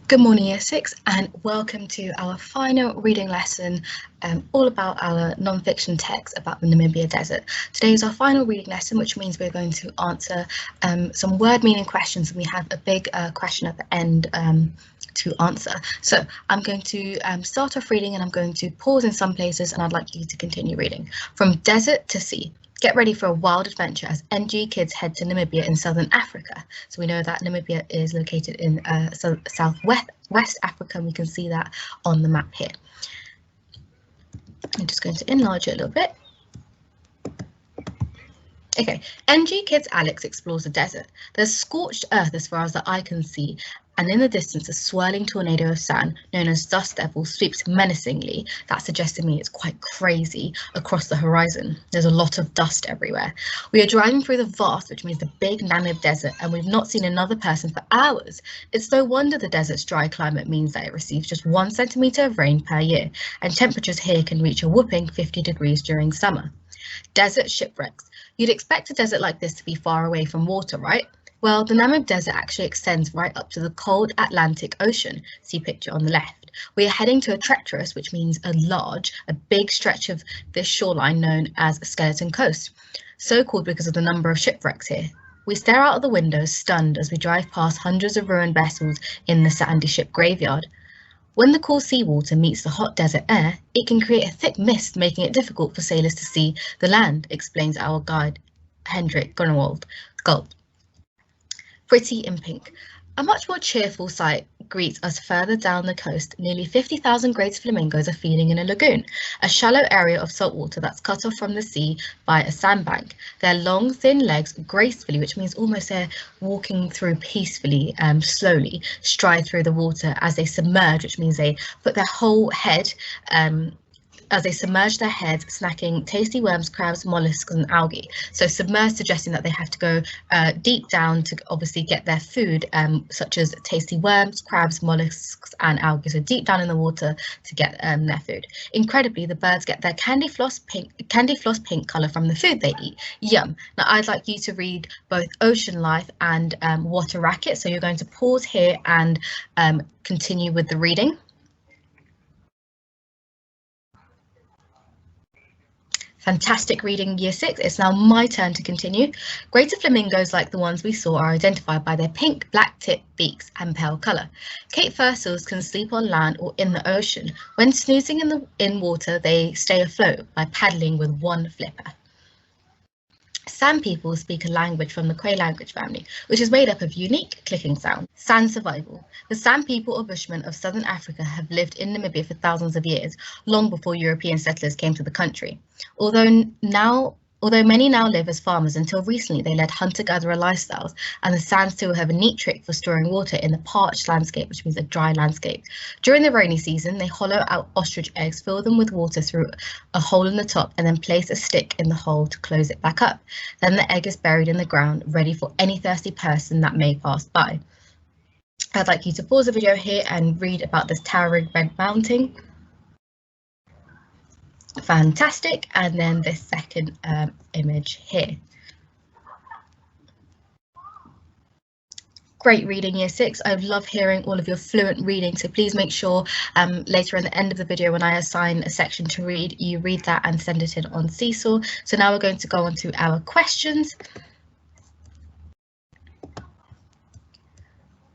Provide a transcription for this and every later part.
Good morning, Year 6, and welcome to our final reading lesson, all about our non-fiction text about the Namibia desert. Today is our final reading lesson, which means we're going to answer some word meaning questions, and we have a big question at the end to answer. So I'm going to start off reading, and I'm going to pause in some places, and I'd like you to continue reading. From desert to sea. Get ready for a wild adventure as NG kids head to Namibia in southern Africa. So we know that Namibia is located in West Africa, and we can see that on the map here. I'm just going to enlarge it a little bit. Okay, NG Kids Alex explores the desert. There's scorched earth as far as the eye can see, and in the distance a swirling tornado of sand, known as Dust Devil, sweeps menacingly. That suggests to me it's quite crazy across the horizon. There's a lot of dust everywhere. We are driving through the vast, which means the big Namib Desert, and we've not seen another person for hours. It's no wonder the desert's dry climate means that it receives just 1 centimetre of rain per year, and temperatures here can reach a whopping 50 degrees during summer. Desert shipwrecks. You'd expect a desert like this to be far away from water, right? Well, the Namib Desert actually extends right up to the cold Atlantic Ocean. See picture on the left. We are heading to a treacherous, which means a big stretch of this shoreline known as a skeleton coast, so called because of the number of shipwrecks here. We stare out of the windows, stunned, as we drive past hundreds of ruined vessels in the sandy ship graveyard. When the cool seawater meets the hot desert air, it can create a thick mist, making it difficult for sailors to see the land, explains our guide, Hendrik Grunewald. Gulp. Pretty in pink. A much more cheerful sight greets us further down the coast. Nearly 50,000 great flamingos are feeding in a lagoon, a shallow area of saltwater that's cut off from the sea by a sandbank. Their long, thin legs gracefully, which means almost they're walking through peacefully, slowly, stride through the water as they submerge, which means they put their whole head as they submerge their heads, snacking tasty worms, crabs, mollusks, and algae. So submerged, suggesting that they have to go deep down to obviously get their food, such as tasty worms, crabs, mollusks, and algae. So deep down in the water to get their food. Incredibly, the birds get their candy floss pink colour from the food they eat. Yum. Now I'd like you to read both Ocean Life and Water Racket. So you're going to pause here and continue with the reading. Fantastic reading, Year 6. It's now my turn to continue. Greater flamingos like the ones we saw are identified by their pink, black tip, beaks and pale colour. Cape fur seals can sleep on land or in the ocean. When snoozing in water, they stay afloat by paddling with one flipper. Sand people speak a language from the Kwe language family, which is made up of unique clicking sounds. Sand survival. The Sand people or Bushmen of southern Africa have lived in Namibia for thousands of years, long before European settlers came to the country. Although many now live as farmers, until recently they led hunter-gatherer lifestyles, and the Sand still have a neat trick for storing water in the parched landscape, which means a dry landscape. During the rainy season, they hollow out ostrich eggs, fill them with water through a hole in the top, and then place a stick in the hole to close it back up. Then the egg is buried in the ground, ready for any thirsty person that may pass by. I'd like you to pause the video here and read about this towering red mountain. Fantastic, and then this second image here. Great reading, Year 6. I love hearing all of your fluent reading, so please make sure later at the end of the video when I assign a section to read, you read that and send it in on Seesaw. So now we're going to go on to our questions.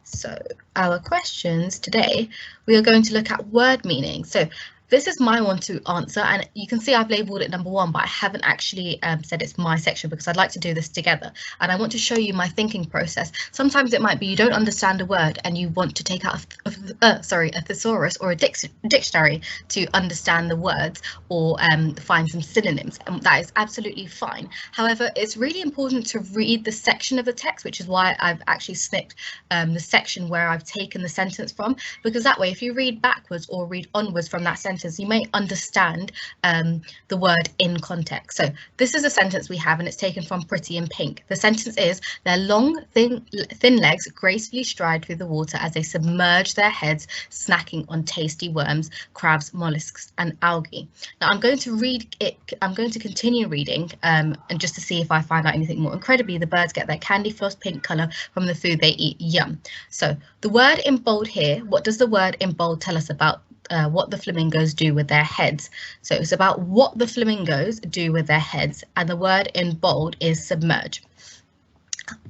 So our questions today, we are going to look at word meaning. So this is my one to answer, and you can see I've labelled it number 1, but I haven't actually said it's my section because I'd like to do this together, and I want to show you my thinking process. Sometimes it might be you don't understand a word and you want to take out a thesaurus or a dictionary to understand the words or find some synonyms, and that is absolutely fine. However, it's really important to read the section of the text, which is why I've actually snipped the section where I've taken the sentence from, because that way if you read backwards or read onwards from that sentence, sentence, you may understand the word in context. So this is a sentence we have, and it's taken from Pretty in Pink. The sentence is, their long, thin legs gracefully stride through the water as they submerge their heads, snacking on tasty worms, crabs, mollusks, and algae. Now I'm going to read it. I'm going to continue reading, and just to see if I find out anything more. Incredibly, the birds get their candy floss pink colour from the food they eat. Yum. So the word in bold here, what does the word in bold tell us about what the flamingos do with their heads? So it's about what the flamingos do with their heads, and the word in bold is submerge.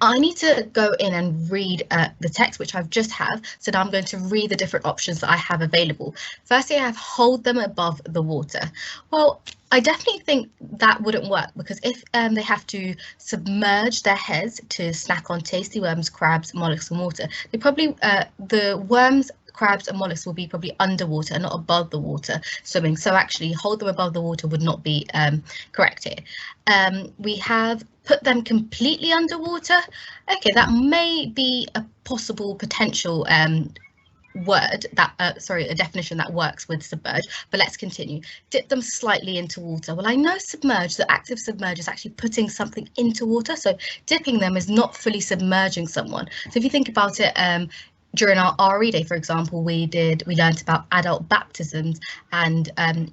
I need to go in and read the text, which I've just have. So now I'm going to read the different options that I have available. Firstly, I have hold them above the water. Well, I definitely think that wouldn't work, because if they have to submerge their heads to snack on tasty worms, crabs, mollusks, and water, they probably the worms, crabs, and mollusks will be probably underwater and not above the water swimming. So actually, hold them above the water would not be correct here. We have put them completely underwater. Okay, that may be a possible potential word that sorry, a definition that works with submerge, but let's continue. Dip them slightly into water. Well, I know submerge, the active submerge, is actually putting something into water, so dipping them is not fully submerging someone. So if you think about it, during our RE day, for example, we learned about adult baptisms and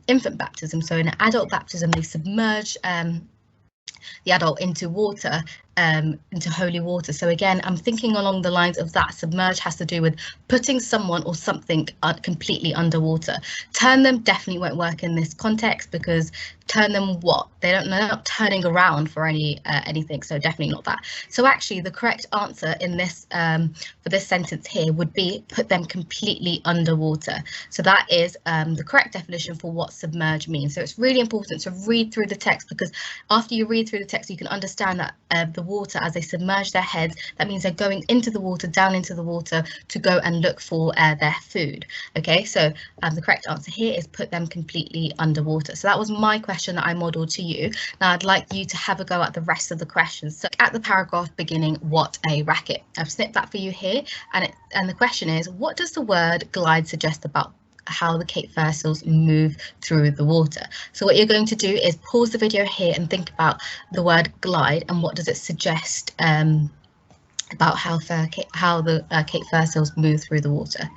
infant baptism. So in an adult baptism, they submerge the adult into water, into holy water. So again, I'm thinking along the lines of that. Submerge has to do with putting someone or something completely underwater. Turn them definitely won't work in this context, because turn them what? They're not turning around for anything, so definitely not that. So actually the correct answer in this for this sentence here would be put them completely underwater. So that is the correct definition for what submerge means. So it's really important to read through the text, because after you read through the text, you can understand that the water, as they submerge their heads, that means they're going into the water, down into the water, to go and look for their food. Okay, so the correct answer here is put them completely underwater. So that was my question that I modelled to you. Now I'd like you to have a go at the rest of the questions. So at the paragraph beginning, what a racket. I've snipped that for you here, and the question is, what does the word glide suggest about how the Cape fur seals move through the water? So what you're going to do is pause the video here and think about the word glide and what does it suggest about how the Cape fur seals move through the water.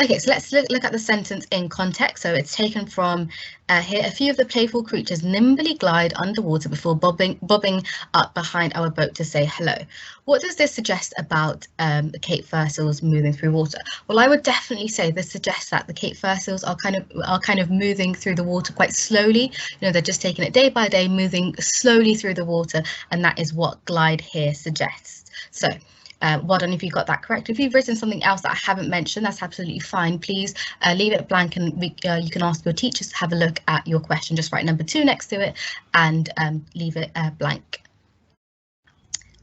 Okay, so let's look at the sentence in context. So it's taken from here. A few of the playful creatures nimbly glide underwater before bobbing up behind our boat to say hello. What does this suggest about the Cape fur seals moving through water? Well, I would definitely say this suggests that the Cape fur seals are kind of moving through the water quite slowly. You know, they're just taking it day by day, moving slowly through the water, and that is what glide here suggests. So well done if you got that correct. If you've written something else that I haven't mentioned, that's absolutely fine. Please leave it blank, and you can ask your teachers to have a look at your question. Just write number 2 next to it and leave it blank.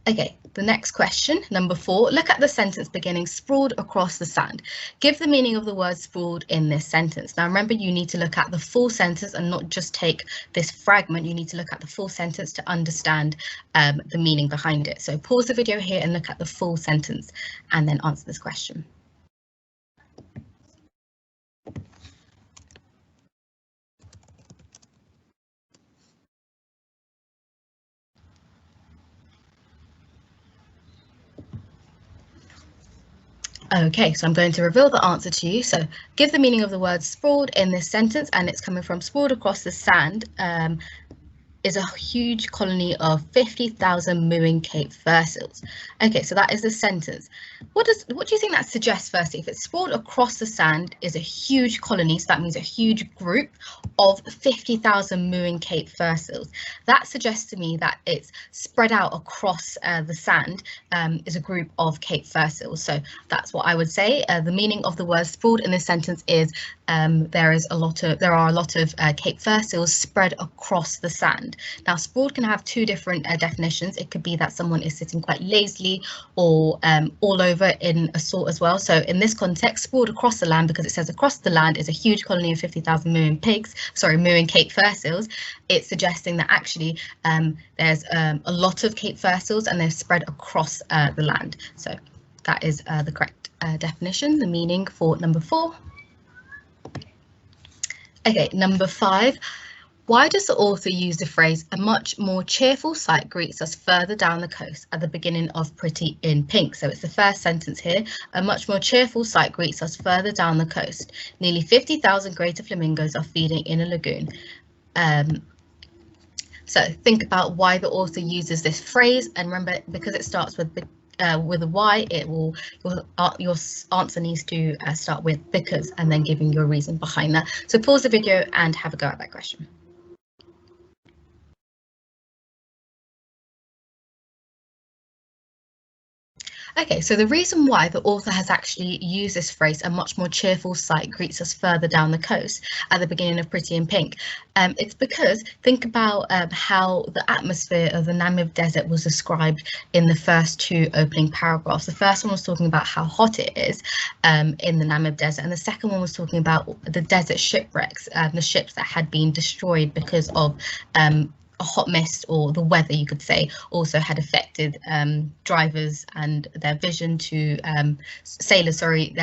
Okay, the next question, number 4, look at the sentence beginning sprawled across the sand. Give the meaning of the word sprawled in this sentence. Now remember, you need to look at the full sentence and not just take this fragment. You need to look at the full sentence to understand the meaning behind it. So pause the video here and look at the full sentence and then answer this question. Okay, so I'm going to reveal the answer to you. So give the meaning of the word sprawled in this sentence, and it's coming from sprawled across the sand is a huge colony of 50,000 mooing Cape fur seals. Okay, so that is the sentence. What do you think that suggests firstly? If it's sprawled across the sand is a huge colony, so that means a huge group of 50,000 mooing Cape fur seals. That suggests to me that it's spread out across the sand is a group of Cape fur seals. So that's what I would say. The meaning of the word sprawled in this sentence is there are a lot of Cape fur seals spread across the sand. Now, sprawled can have two different definitions. It could be that someone is sitting quite lazily or all over in a sort as well. So in this context, sprawled across the land, because it says across the land is a huge colony of 50,000 mooing Cape fur seals. It's suggesting that actually there's a lot of Cape fur seals and they're spread across the land. So that is the correct definition, the meaning for number 4. Okay, number 5. Why does the author use the phrase, "A much more cheerful sight greets us further down the coast" at the beginning of Pretty in Pink? So it's the first sentence here. A much more cheerful sight greets us further down the coast. Nearly 50,000 greater flamingos are feeding in a lagoon. So think about why the author uses this phrase, and remember, because it starts with a Y, your answer needs to start with because and then giving your reason behind that. So pause the video and have a go at that question. Okay, so the reason why the author has actually used this phrase, "a much more cheerful sight greets us further down the coast" at the beginning of Pretty in Pink, it's because think about how the atmosphere of the Namib Desert was described in the first 2 opening paragraphs. The first one was talking about how hot it is in the Namib Desert, and the second one was talking about the desert shipwrecks, the ships that had been destroyed because of a hot mist, or the weather, you could say, also had affected drivers and their vision to sailors. Sorry,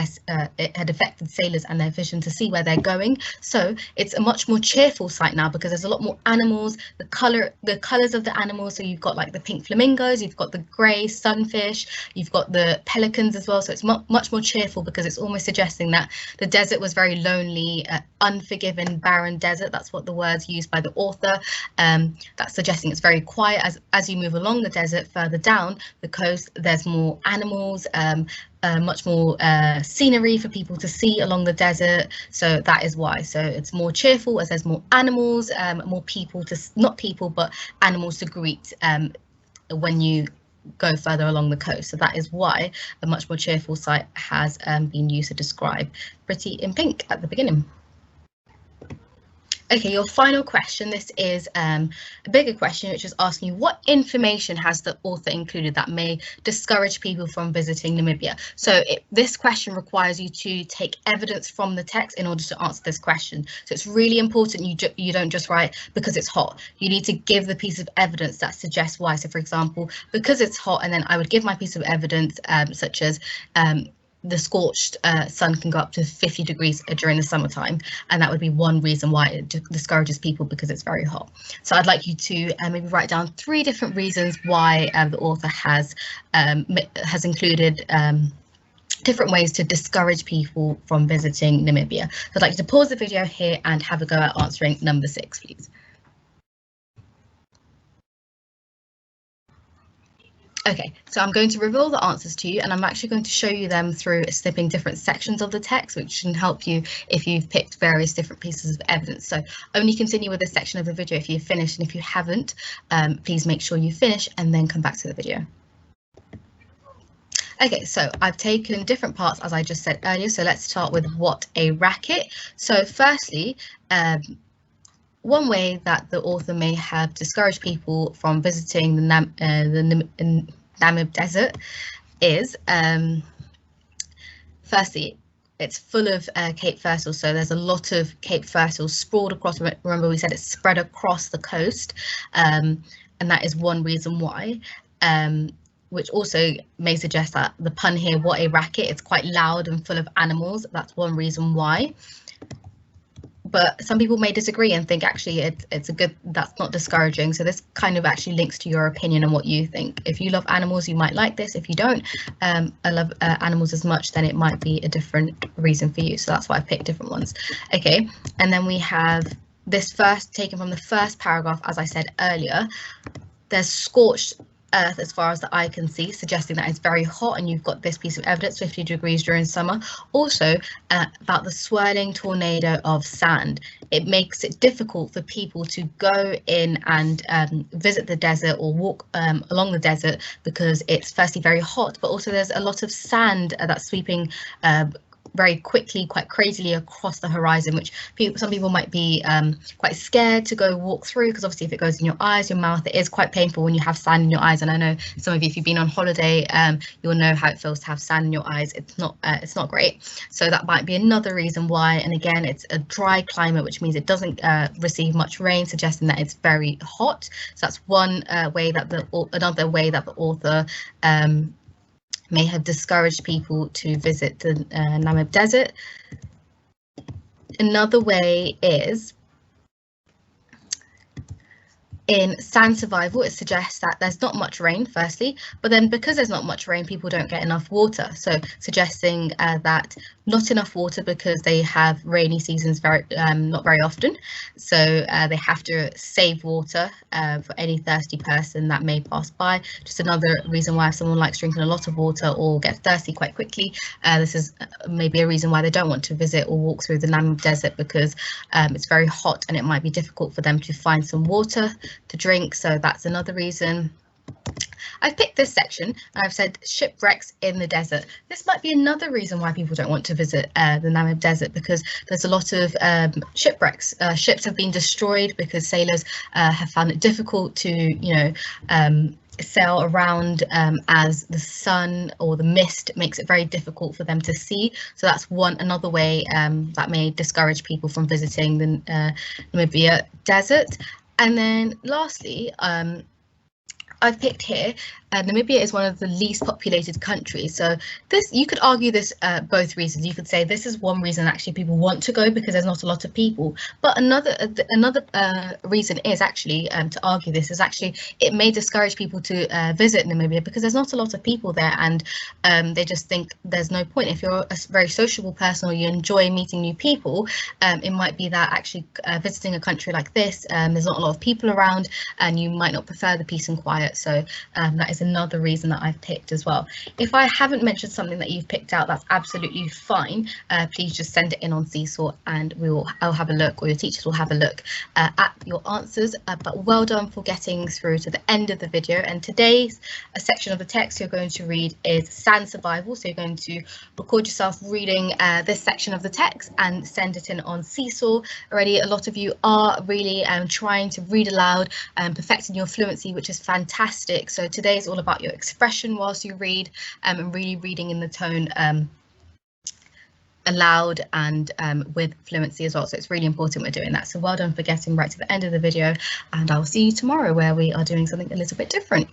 it had affected sailors and their vision to see where they're going. So it's a much more cheerful sight now because there's a lot more animals. The colors of the animals. So you've got like the pink flamingos, you've got the grey sunfish, you've got the pelicans as well. So it's much more cheerful because it's almost suggesting that the desert was very lonely, unforgiving, barren desert. That's what the words used by the author. That's suggesting it's very quiet. As you move along the desert further down the coast, there's more animals, much more scenery for people to see along the desert. So that is why. So it's more cheerful as there's more animals, more people not people, but animals to greet when you go further along the coast. So that is why a much more cheerful sight has been used to describe Pretty in Pink at the beginning. Okay, your final question. This is a bigger question, which is asking you, what information has the author included that may discourage people from visiting Namibia? So this question requires you to take evidence from the text in order to answer this question. So it's really important you don't just write because it's hot. You need to give the piece of evidence that suggests why. So for example, because it's hot, and then I would give my piece of evidence such as the scorched sun can go up to 50 degrees during the summertime, and that would be one reason why it discourages people, because it's very hot. So I'd like you to maybe write down 3 different reasons why the author has included different ways to discourage people from visiting Namibia. So I'd like you to pause the video here and have a go at answering number 6, please. Okay, so I'm going to reveal the answers to you, and I'm actually going to show you them through snipping different sections of the text, which can help you if you've picked various different pieces of evidence. So only continue with this section of the video if you've finished, and if you haven't, please make sure you finish and then come back to the video. Okay, so I've taken different parts, as I just said earlier. So let's start with what a racket. So firstly, one way that the author may have discouraged people from visiting the Namib Desert is, firstly, it's full of Cape fur seals, so there's a lot of Cape fur seals sprawled across. Remember, we said it's spread across the coast, and that is one reason why. Which also may suggest that the pun here, what a racket, it's quite loud and full of animals. That's one reason why. But some people may disagree and think actually it's a good, that's not discouraging. So this kind of actually links to your opinion and what you think. If you love animals, you might like this. If you don't love animals as much, then it might be a different reason for you. So that's why I've picked different ones. Okay, and then we have this first, taken from the first paragraph, as I said earlier. There's scorched earth as far as the eye can see, suggesting that it's very hot, and you've got this piece of evidence, 50 degrees during summer. Also about the swirling tornado of sand. It makes it difficult for people to go in and visit the desert or walk along the desert, because it's firstly very hot, but also there's a lot of sand that's sweeping very quickly, quite crazily across the horizon, which some people might be quite scared to go walk through, because obviously if it goes in your eyes, your mouth, it is quite painful when you have sand in your eyes. And I know some of you, if you've been on holiday, you'll know how it feels to have sand in your eyes. It's not great. So that might be another reason why. And again, it's a dry climate, which means it doesn't receive much rain, suggesting that it's very hot. So that's one way that another way that the author may have discouraged people to visit the Namib Desert. Another way is in sand survival. It suggests that there's not much rain, firstly, but then because there's not much rain, people don't get enough water. So suggesting that not enough water because they have rainy seasons not very often. So they have to save water for any thirsty person that may pass by. Just another reason why if someone likes drinking a lot of water or gets thirsty quite quickly, this is maybe a reason why they don't want to visit or walk through the Namib Desert, because it's very hot and it might be difficult for them to find some water to drink. So that's another reason. I've picked this section and I've said shipwrecks in the desert. This might be another reason why people don't want to visit the Namib Desert, because there's a lot of shipwrecks. Ships have been destroyed because sailors have found it difficult to, sail around as the sun or the mist makes it very difficult for them to see. So that's another way that may discourage people from visiting the Namibia desert. And then lastly, I've picked here, Namibia is one of the least populated countries. So you could argue this both reasons. You could say this is one reason actually people want to go, because there's not a lot of people. But another reason is actually to argue this is actually it may discourage people to visit Namibia because there's not a lot of people there, and they just think there's no point. If you're a very sociable person or you enjoy meeting new people, it might be that actually visiting a country like this, there's not a lot of people around and you might not prefer the peace and quiet. So that is another reason that I've picked as well. If I haven't mentioned something that you've picked out, that's absolutely fine. Please just send it in on Seesaw and I'll have a look, or your teachers will have a look at your answers. But well done for getting through to the end of the video. And today's section of the text you're going to read is sand survival. So you're going to record yourself reading this section of the text and send it in on Seesaw. Already a lot of you are really trying to read aloud and perfecting your fluency, which is fantastic. So today is all about your expression whilst you read and really reading in the tone aloud and with fluency as well. So it's really important we're doing that. So well done for getting right to the end of the video, and I'll see you tomorrow where we are doing something a little bit different.